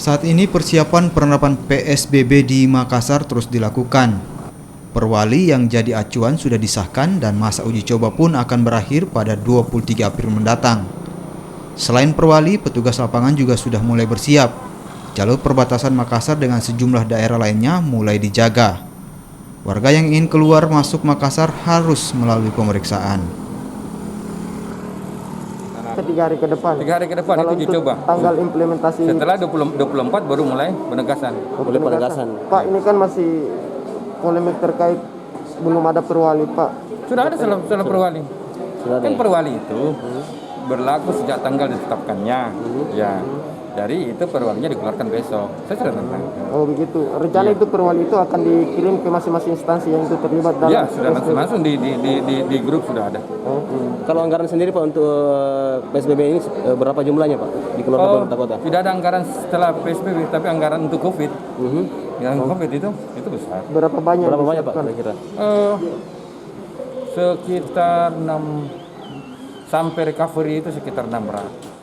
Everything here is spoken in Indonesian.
Saat ini persiapan penerapan PSBB di Makassar terus dilakukan. Perwali yang jadi acuan sudah disahkan dan masa uji coba pun akan berakhir pada 23 April mendatang. Selain Perwali, petugas lapangan juga sudah mulai bersiap. Jalur perbatasan Makassar dengan sejumlah daerah lainnya mulai dijaga. Warga yang ingin keluar masuk Makassar harus melalui pemeriksaan. 3 hari ke depan. 3 hari ke depan Kalau itu dicoba. Tanggal implementasi. Setelah 24 baru mulai penegasan. Mulai penegasan. Pak, ini kan masih polemik terkait belum ada perwali, Pak. Sudah ada setelah perwali. Kan perwali itu berlaku sejak tanggal ditetapkannya. Ya. Dari itu perwalinya dikeluarkan besok. Saya sudah tentang. Oh begitu. Rencana itu perwali itu akan dikirim ke masing-masing instansi yang itu terlibat dalam. Ya, sudah langsung di grup sudah ada. Kalau anggaran sendiri Pak untuk PSBB ini berapa jumlahnya Pak dikeluarkan pemerintah kota? Tidak ada anggaran setelah PSBB, tapi anggaran untuk COVID. Yang COVID itu besar. Berapa banyak Pak kira-kira? Sekitar 6 sampai recovery itu sekitar 600.